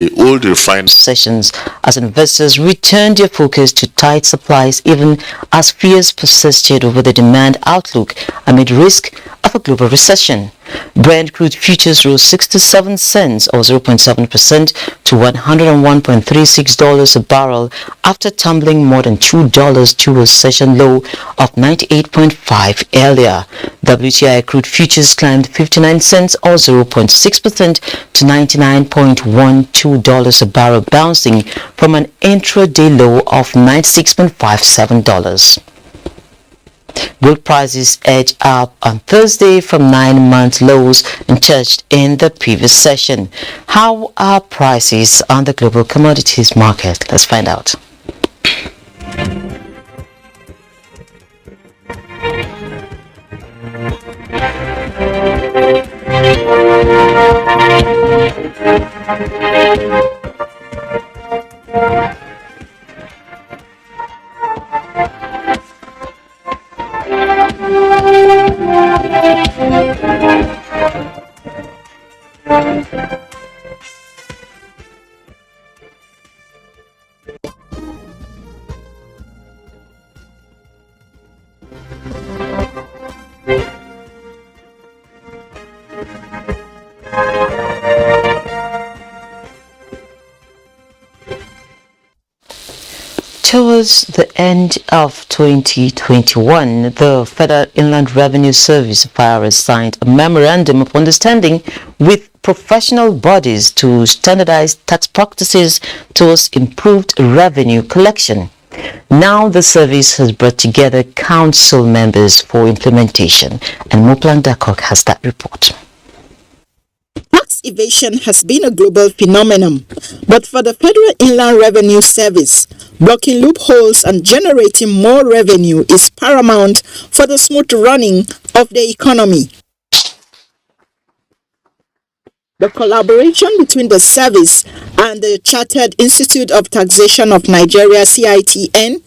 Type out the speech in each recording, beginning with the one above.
The old refined sessions as investors returned their focus to tight supplies even as fears persisted over the demand outlook amid risk of a global recession. Brent crude futures rose 67 cents or 0.7% to $101.36 a barrel after tumbling more than $2 to a session low of 98.5 earlier. WTI crude futures climbed 59 cents or 0.6% to $99.12 a barrel, bouncing from an intraday low of $96.57. Gold prices edged up on Thursday from 9-month lows and touched in the previous session. How are prices on the global commodities market? Let's find out. Towards the end of 2021, the Federal Inland Revenue Service (FIRS) signed a memorandum of understanding with professional bodies to standardize tax practices towards improved revenue collection. Now the service has brought together council members for implementation, and Moplan Dakok has that report. Tax evasion has been a global phenomenon, but for the Federal Inland Revenue Service, blocking loopholes and generating more revenue is paramount for the smooth running of the economy. The collaboration between the service and the Chartered Institute of Taxation of Nigeria (CITN),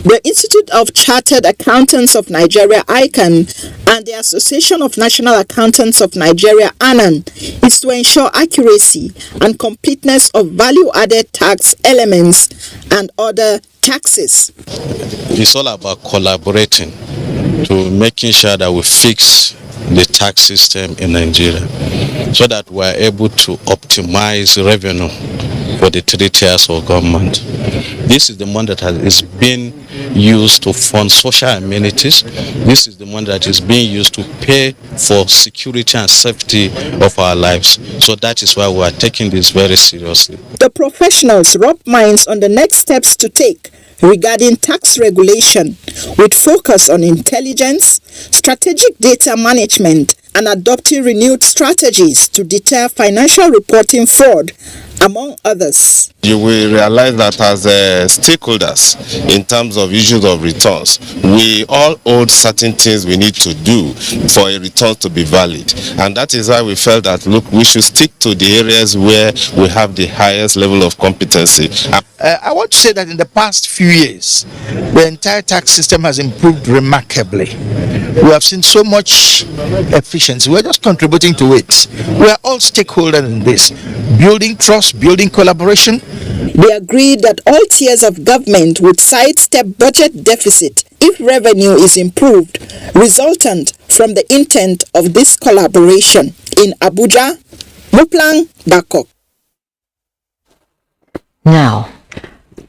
the Institute of Chartered Accountants of Nigeria (ICAN), and the Association of National Accountants of Nigeria (ANAN) is to ensure accuracy and completeness of value-added tax elements and other taxes. It's all about collaborating to making sure that we fix the tax system in Nigeria so that we are able to optimize revenue for the 3 tiers of government. This is the money that is being used to fund social amenities. This is the money that is being used to pay for security and safety of our lives. So that is why we are taking this very seriously. The professionals rub minds on the next steps to take regarding tax regulation, with focus on intelligence, strategic data management, and adopting renewed strategies to deter financial reporting fraud, among others. You will realize that as stakeholders, in terms of issues of returns, we all hold certain things we need to do for a return to be valid. And that is why we felt that, look, we should stick to the areas where we have the highest level of competency. I want to say that in the past few years, the entire tax system has improved remarkably. We have seen so much efficiency. We're just contributing to it. We are all stakeholders in this. Building trust, building collaboration. They agreed that all tiers of government would sidestep budget deficit if revenue is improved, resultant from the intent of this collaboration. In Abuja, Moplan Dakok. Now,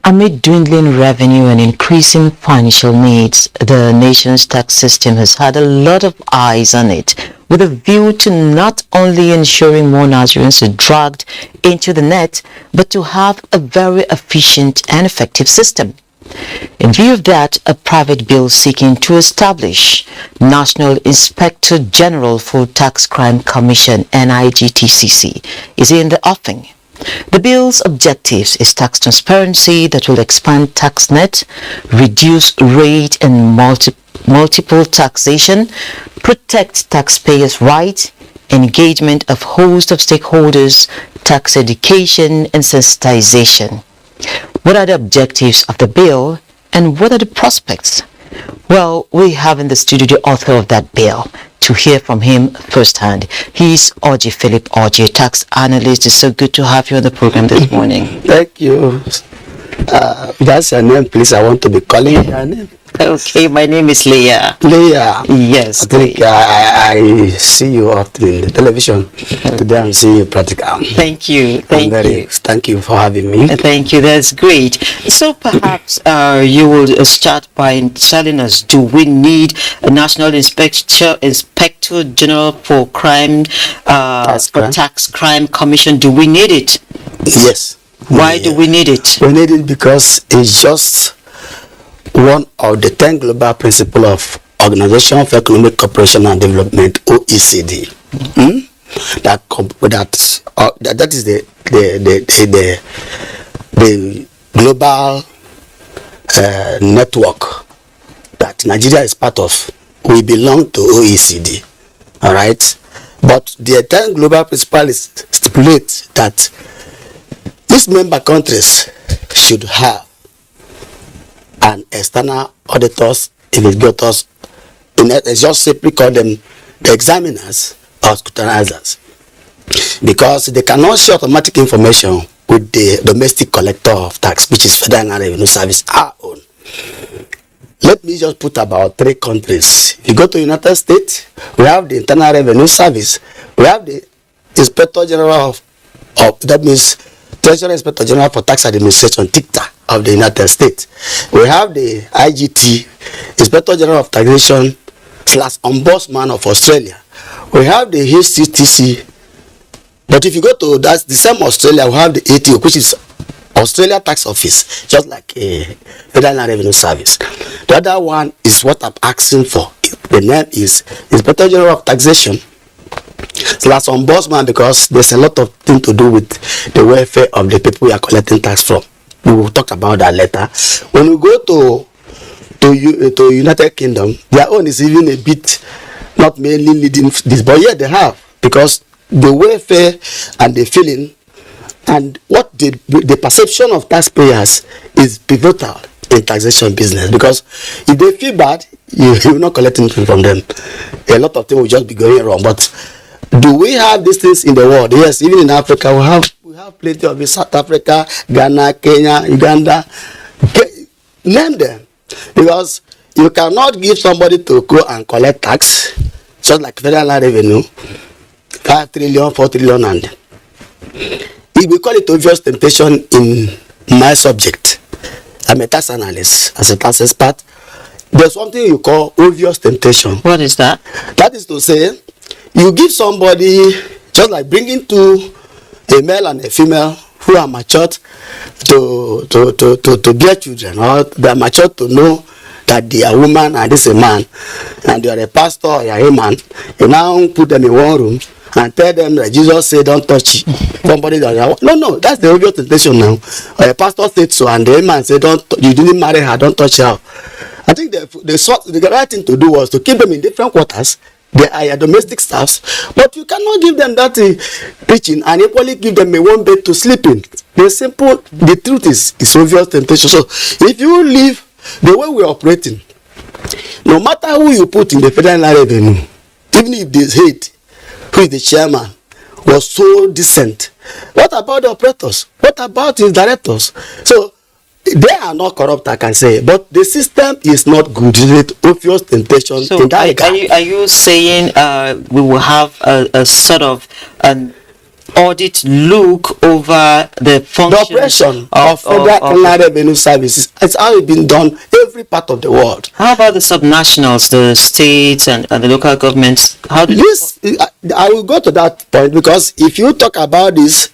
amid dwindling revenue and increasing financial needs, the nation's tax system has had a lot of eyes on it, with a view to not only ensuring more Nigerians are dragged into the net, but to have a very efficient and effective system. In view of that, a private bill seeking to establish National Inspector General for Tax Crime Commission (NIGTCC) is in the offing. The bill's objectives is tax transparency that will expand tax net, reduce rate and multiple taxation, protect taxpayers' rights, engagement of host of stakeholders, tax education and sensitization. What are the objectives of the bill and what are the prospects? Well, we have in the studio the author of that bill to hear from him firsthand. He's Oji Philip Oji, tax analyst. It's so good to have you on the program this morning. Thank you. That's your name, please. I want to be calling your name. Okay, my name is Leah. Leah. Yes. I think I see you often in the television. Today I'm seeing you practical. Thank you. Thank you for having me. Thank you. That's great. So perhaps you will start by telling us: do we need a National Inspector General for Tax Crime Commission? Do we need it? Yes. Why do we need it? We need it because it's just one of the 10 global principles of Organization for Economic Cooperation and Development, OECD. That is the global network that Nigeria is part of. We belong to OECD. All right, but the 10 global principles stipulate that these member countries should have an external auditors, investigators, just simply call them the examiners or scrutinizers, because they cannot share automatic information with the domestic collector of tax, which is Federal Revenue Service, our own. Let me just put about 3 countries. If you go to the United States, we have the Internal Revenue Service, we have the Inspector General of that means Treasury Inspector General for Tax Administration, TICTA, of the United States. We have the IGT, Inspector General of Taxation / Ombudsman of Australia. We have the HCTC. But if you go to the same Australia, we have the ATO, which is Australia Tax Office, just like a Federal Revenue Service. The other one is what I'm asking for. The name is Inspector General of Taxation / Ombudsman, because there's a lot of things to do with the welfare of the people we are collecting tax from. We will talk about that later. When we go to United Kingdom, their own is even a bit not mainly leading this, but yet they have, because the welfare and the feeling and what the perception of taxpayers is pivotal in taxation business, because if they feel bad, you're not collecting anything from them. A lot of things will just be going wrong. But do we have these things in the world? Yes, even in Africa, we have plenty of it. South Africa, Ghana, Kenya, Uganda. Name them. Because you cannot give somebody to go and collect tax, just like federal revenue, 5 trillion, 4 trillion, and we call it obvious temptation in my subject. I'm a tax analyst, as a tax expert. There's something you call obvious temptation. What is that? That is to say, you give somebody, just like bringing to a male and a female who are matured to bear children, or they are matured to know that they are woman and this is a man, and you are a pastor or you are a man. You now put them in one room and tell them that Jesus said don't touch somebody that no, that's the obvious temptation now. Or a pastor said so, and the man said you didn't marry her, don't touch her. I think the right thing to do was to keep them in different quarters. They are your domestic staffs, but you cannot give them that teaching and equally give them a one bed to sleep in. The truth is obvious temptation. So if you live the way we are operating, no matter who you put in the federal revenue, even if this head, who is the chairman, was so decent, what about the operators? What about his directors? So they are not corrupt, I can say, but the system is not good. It's obvious temptation. So are you saying we will have a sort of an audit look over the function, the operation of Federal Revenue Services? It's already been done every part of the world. How about the subnationals, the states and the local governments? How do yes, I will go to that point, because if you talk about this,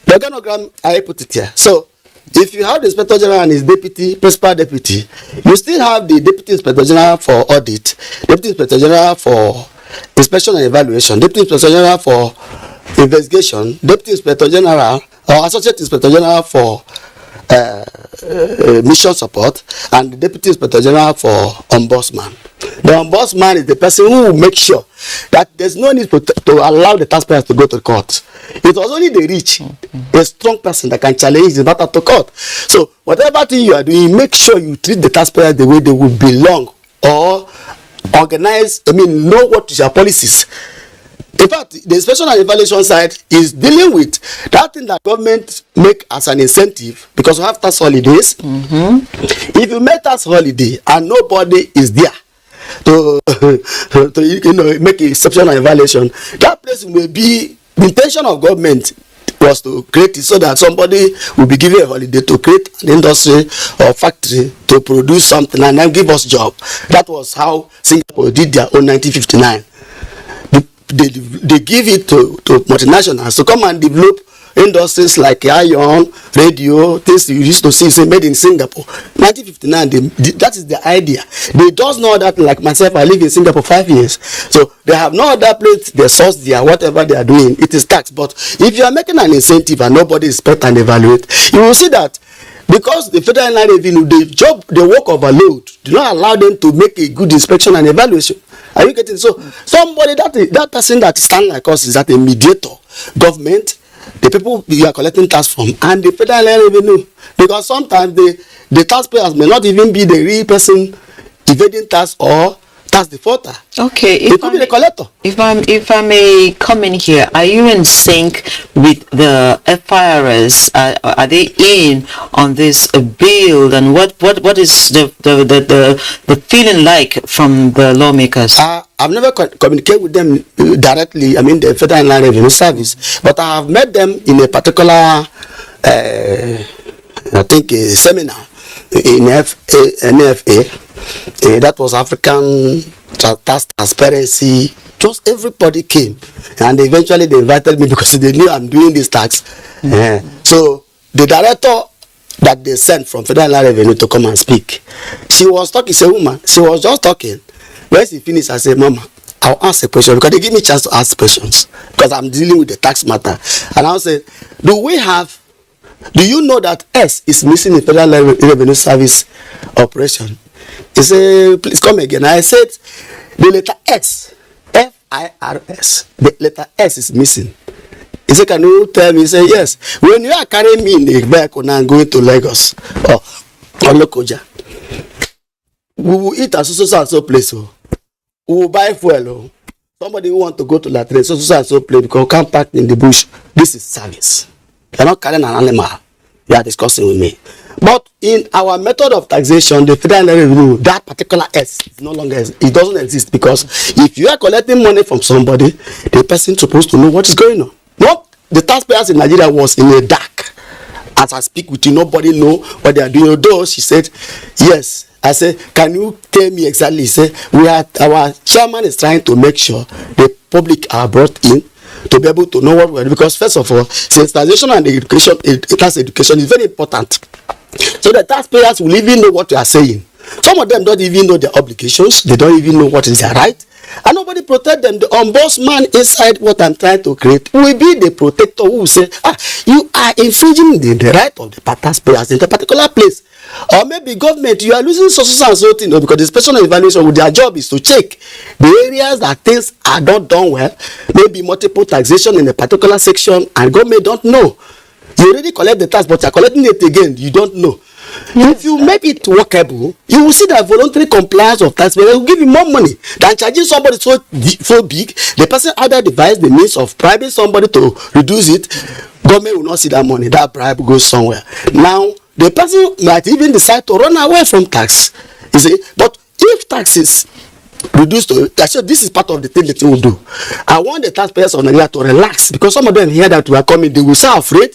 the organogram, I put it here. So if you have the Inspector General and his deputy, principal deputy, you still have the Deputy Inspector General for Audit, Deputy Inspector General for Inspection and Evaluation, Deputy Inspector General for Investigation, Deputy Inspector General or Associate Inspector General for Mission Support, and the Deputy Inspector General for Ombudsman. The Ombudsman is the person who will make sure that there's no need to allow the taxpayers to go to court. It was only the rich, a strong person that can challenge the matter to court. So whatever thing you are doing, make sure you treat the taxpayers the way they would belong or organize, know what is your policies. In fact, the inspection and evaluation side is dealing with that thing that government make as an incentive, because we have tax holidays. If you make tax holiday and nobody is there to make inspection and evaluation, that place may be, the intention of government was to create it so that somebody will be given a holiday to create an industry or factory to produce something and then give us job. That was how Singapore did their own 1959. They give it to multinationals to come and develop industries like iron, radio, things you used to see made in Singapore. 1959, that is the idea. They just know that, like myself, I live in Singapore 5 years. So they have no other place, they source their whatever they are doing, it is tax. But if you are making an incentive and nobody inspect and evaluate, you will see that because the federal line revenue, the work overload, do not allow them to make a good inspection and evaluation. Are you getting? So somebody that person that stand like us is that a mediator, government, the people you are collecting tax from, and the federal revenue, because sometimes the taxpayers may not even be the real person evading tax or tax defaulter. Okay, it could be the collector. If I may come in here, are you in sync with the FIRS? Are they in on this bill? And what is the feeling like from the lawmakers? I've never communicated with them directly. The Federal Inland Revenue Service, but I have met them in a particular, I think, a seminar in NFA. That was African Tax Transparency. Just everybody came, and eventually they invited me because they knew I'm doing this tax. So the director that they sent from Federal Inland Revenue to come and speak, she was talking. She's a woman. She was just talking. When she finished, I said, "Mama, I'll ask a question," because they give me a chance to ask questions because I'm dealing with the tax matter. And I'll say, do you know that S is missing in Federal Revenue Service operation? He said, "Please come again." I said, the letter S, FIRS, the letter S is missing. He said, "Can you tell me?" He said, "Yes. When you are carrying me in the vehicle now going to Lagos or Lokoja, we will eat at so place. We will buy fuel. Somebody who want to go to Latrine, so place, because we can't park in the bush. This is service. You're not carrying an animal. You are discussing with me." But in our method of taxation, the federal revenue, that particular S is no longer, it doesn't exist, because if you are collecting money from somebody, the person is supposed to know what is going on. No, the taxpayers in Nigeria was in the dark. As I speak with you, nobody know what they are doing. Although she said, yes. I said, "Can you tell me exactly?" He said, our chairman is trying to make sure the public are brought in to be able to know what we're doing. Because first of all, sensitization and education, tax education is very important. So the taxpayers will even know what you are saying. Some of them don't even know their obligations. They don't even know what is their right. And nobody protect them. The ombudsman inside what I'm trying to create will be the protector who will say, you are infringing the right of the taxpayers in the particular place. Or maybe government, you are losing so thing, because the inspection and evaluation with their job is to check the areas that things are not done well. Maybe multiple taxation in a particular section, and government don't know. You already collect the tax, but you're collecting it again. You don't know. Yes. If you make it workable, you will see that voluntary compliance of taxpayers will give you more money than charging somebody so big. The person either devise the means of bribing somebody to reduce it. Government will not see that money. That bribe goes somewhere. Now, the person might even decide to run away from tax. You see, but if taxes reduced to, this is part of the thing that you will do. I want the taxpayers of Nigeria to relax, because some of them hear that we are coming, they will say afraid.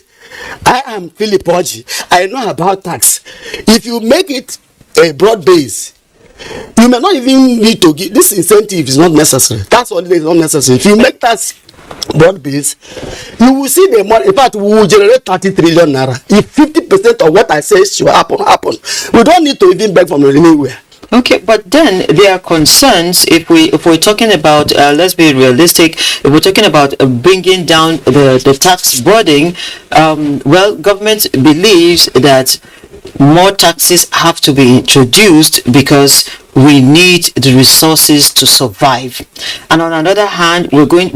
I am Philip Oji. I know about tax. If you make it a broad base, you may not even need to give. This incentive is not necessary. Tax holiday is not necessary. If you make tax broad base, you will see the money. In fact, we will generate 30 trillion naira. If 50% of what I say should happen. We don't need to even beg from anywhere. Okay, but then there are concerns if we're talking about, let's be realistic, if we're talking about bringing down the tax burden, government believes that more taxes have to be introduced because we need the resources to survive. And on the other hand, we're going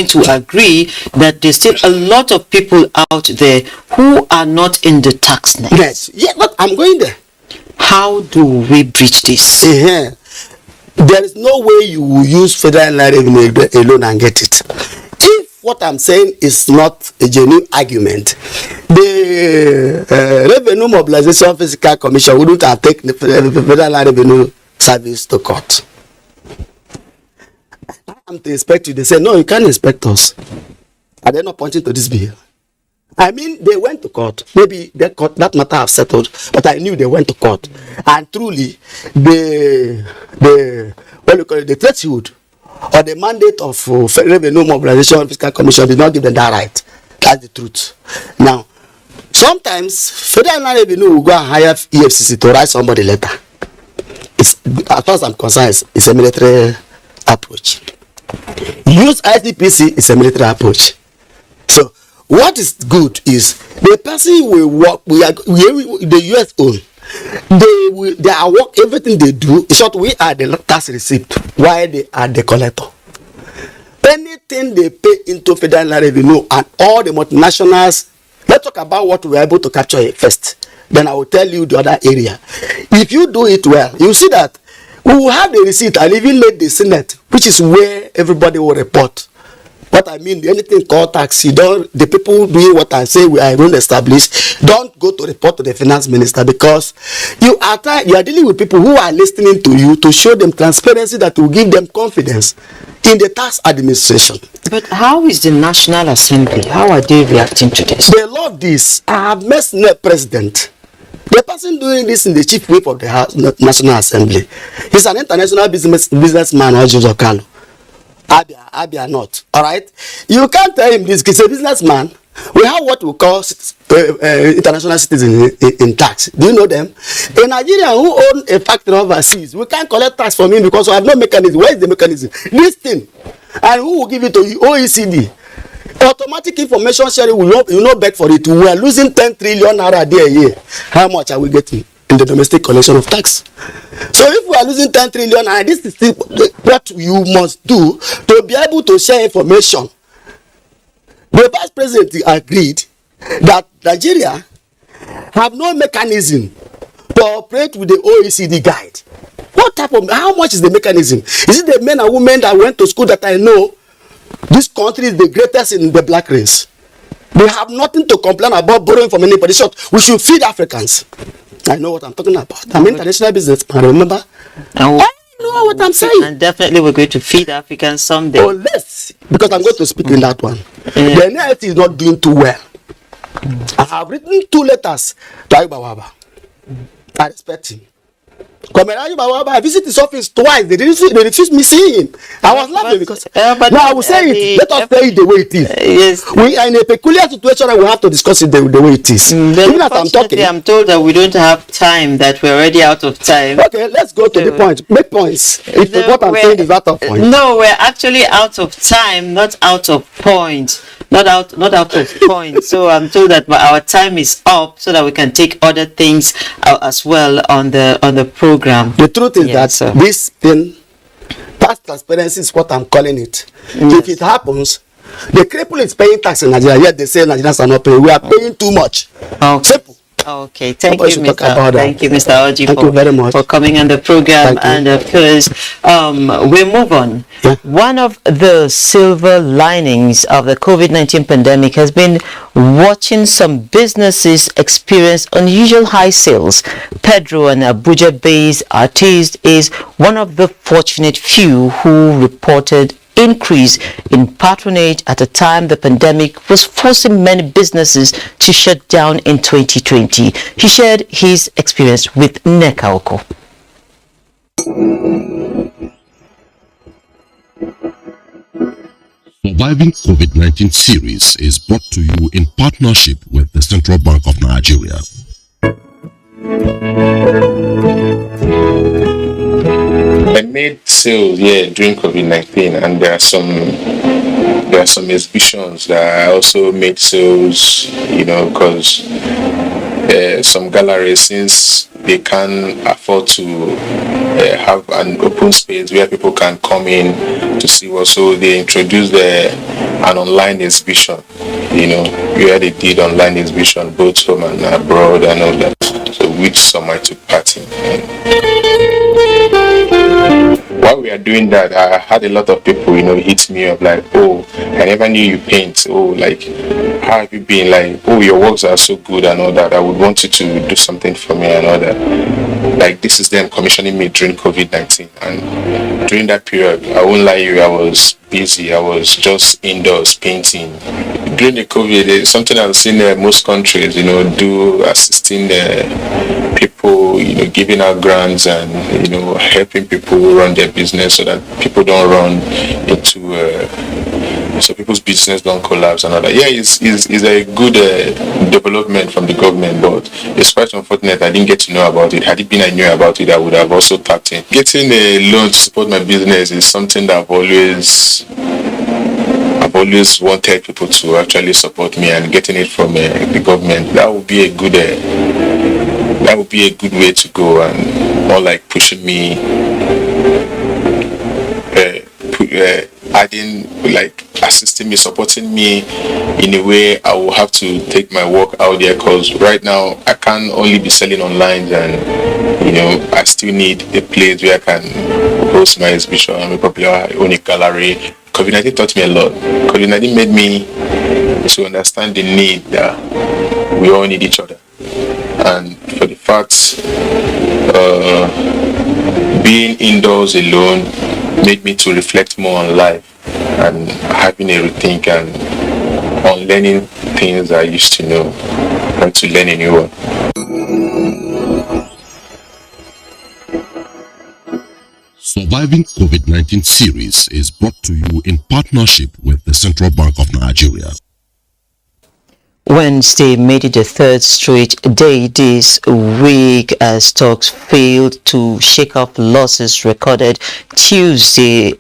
to agree that there's still a lot of people out there who are not in the tax net. Yes, yeah, but I'm going there. How do we bridge this? there is no way you will use federal revenue alone and get it. If what I'm saying is not a genuine argument, the Revenue Mobilization Fiscal Commission wouldn't have taken the Federal Revenue Service to court. I'm to inspect you. They say, no, you can't inspect us. Are they not pointing to this bill? I mean, they went to court. Maybe that matter have settled, but I knew they went to court. And truly, the threshold or the mandate of Revenue Mobilization Fiscal Commission did not give them that right. That's the truth. Now, sometimes Federal Revenue will go and hire EFCC to write somebody letter. It's, as far as I'm concerned, it's a military approach. Use ICPC is a military approach. So, what is good is the person will work. The US own. They are work. Everything they do. In short, we are the tax receipt, while they are the collector. Anything they pay into federal revenue and all the multinationals. Let's talk about what we are able to capture first. Then I will tell you the other area. If you do it well, you see that we will have the receipt and even let the Senate, which is where everybody will report. What I mean, anything called tax, the people doing what I say we are going to establish, don't go to report to the finance minister, because you are dealing with people who are listening to you to show them transparency that will give them confidence in the tax administration. But how is the National Assembly? How are they reacting to this? They love this. I have met the president. The person doing this in the chief whip of the National Assembly. He's an international businessman, Ojo Kalu. Abia not. All right. You can't tell him this. He's a businessman. We have what we call international citizens in tax. Do you know them? A Nigerian who owns a factory overseas, we can't collect tax from him because we have no mechanism. Where is the mechanism? This thing. And who will give it to you? OECD. Automatic information sharing will not beg for it. We are losing 10 trillion naira a year. How much are we getting in the domestic collection of tax? So if we are losing 10 trillion, and this is what you must do to be able to share information. The vice president agreed that Nigeria have no mechanism to operate with the OECD guide. What type of, how much is the mechanism? Is it the men and women that went to school that I know? This country is the greatest in the black race. They have nothing to complain about borrowing from anybody. So we should feed Africans. I know what I'm talking about. I'm international business. I remember. I know what I'm saying. And definitely we're going to feed Africans someday. Oh, less. Because I'm going to speak in that one. Yeah. The NIT is not doing too well. I have written 2 letters to Ayubawaba. I respect him. I visited his office twice. They refused me seeing him. I was laughing because now I will say it. Let us say it the way it is. Yes. We are in a peculiar situation and we have to discuss it the way it is. Even as I'm talking, I'm told that we don't have time, that we're already out of time. Okay, let's go to the point. Make points. If what I'm saying is out of point. No, we're actually out of time, not out of point. Not out of point. So I'm told that our time is up so that we can take other things as well on the program. The truth is that this thing, tax transparency is what I'm calling it. Yes. If it happens, the cripple is paying tax in Nigeria, yet they say Nigerians are not paying. We are paying too much. Okay. Simple. Okay, thank you, Mr. Oji, thank you very much for coming on the program. And of course, we move on. Yeah. One of the silver linings of the COVID-19 pandemic has been watching some businesses experience unusual high sales. Pedro, an Abuja-based artist, is one of the fortunate few who reported increase in patronage at a time the pandemic was forcing many businesses to shut down in 2020. He shared his experience with Neka Oko. Surviving COVID-19 series is brought to you in partnership with the Central Bank of Nigeria. I made sales during COVID-19, and there are some exhibitions that I also made sales, because some galleries, since they can afford to have an open space where people can come in to see what, so they introduced an online exhibition, where they did online exhibition both home and abroad and all that, so which some I took part in. while we are doing that, I had a lot of people, hit me up like, oh, I never knew you paint. Oh, like, how have you been? Like, oh, your works are so good and all that. I would want you to do something for me and all that. Like, this is them commissioning me during COVID-19. And during that period, I won't lie you, I was busy. I was just indoors painting. During the COVID, it's something I've seen most countries, do, assisting people, giving out grants and, helping people run their business so that people don't run into, so people's business don't collapse and all that. Yeah, it's a good development from the government, but it's quite unfortunate I didn't get to know about it. Had it been I knew about it, I would have also tapped in. Getting a loan to support my business is something that I've always wanted people to actually support me, and getting it from the government, that would be a good way to go, and more like pushing me, adding, like assisting me, supporting me in a way I will have to take my work out there, because right now I can't only be selling online, and I still need a place where I can host my exhibition and probably own a gallery. COVID-19 taught me a lot. COVID-19 made me to understand the need that we all need each other. And for the fact being indoors alone made me to reflect more on life and having a rethink and on learning things I used to know and to learn a new one. Surviving COVID-19 series is brought to you in partnership with the Central Bank of Nigeria. Wednesday made it the third straight day this week as stocks failed to shake off losses recorded Tuesday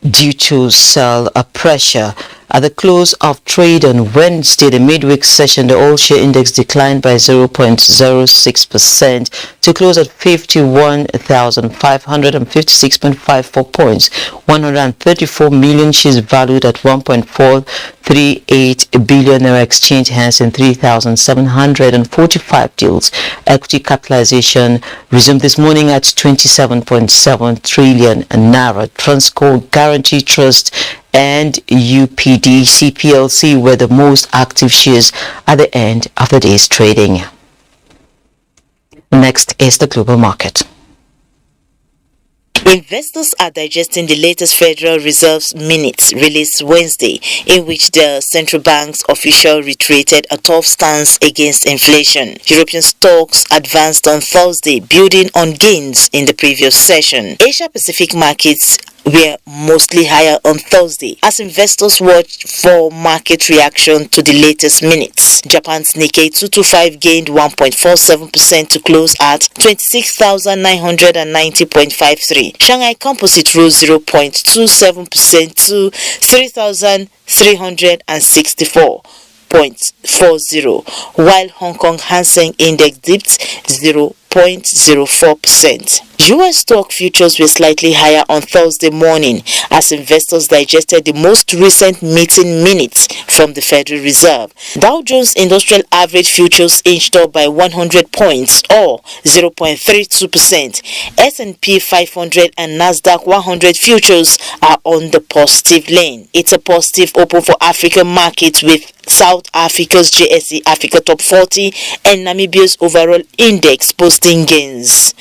due to sell pressure. At the close of trade on Wednesday, the midweek session, the all-share index declined by 0.06% to close at 51,556.54 points. 134 million shares valued at 1.438 billion naira exchanged hands in 3,745 deals. Equity capitalization resumed this morning at 27.7 trillion naira. Transco Guarantee Trust and UPDC PLC were the most active shares at the end of the day's trading. Next is the global market. Investors are digesting the latest Federal Reserve's minutes released Wednesday, in which the central bank's official reiterated a tough stance against inflation. European stocks advanced on Thursday, building on gains in the previous session. Asia-Pacific markets were mostly higher on Thursday as investors watched for market reaction to the latest minutes. Japan's Nikkei 225 gained 1.47% to close at 26,990.53. Shanghai Composite rose 0.27% to 3,364.40, while Hong Kong Hang Seng Index dipped 0.04%. US stock futures were slightly higher on Thursday morning as investors digested the most recent meeting minutes from the Federal Reserve. Dow Jones Industrial Average futures inched up by 100 points or 0.32%. S&P 500 and Nasdaq 100 futures are on the positive lane. It's a positive open for African markets, with South Africa's JSE Africa Top 40 and Namibia's overall index posting gains.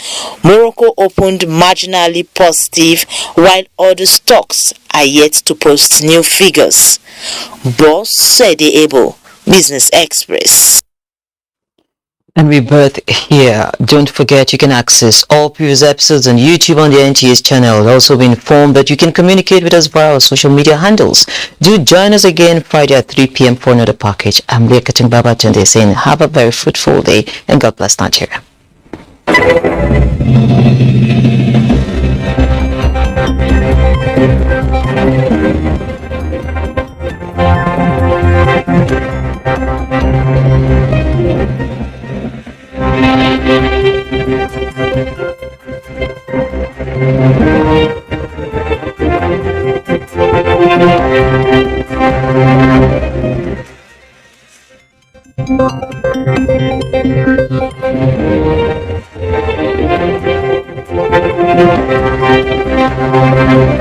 Morocco opened marginally positive, while other stocks are yet to post new figures. Boss said Able, Business Express. And we birth here. Don't forget you can access all previous episodes on YouTube on the NTS channel. Also be informed that you can communicate with us via our social media handles. Do join us again Friday at 3 p.m. for another package. I'm Leah Katung Baba Tunde saying have a very fruitful day and God bless Nigeria. Thank you. Nigeria.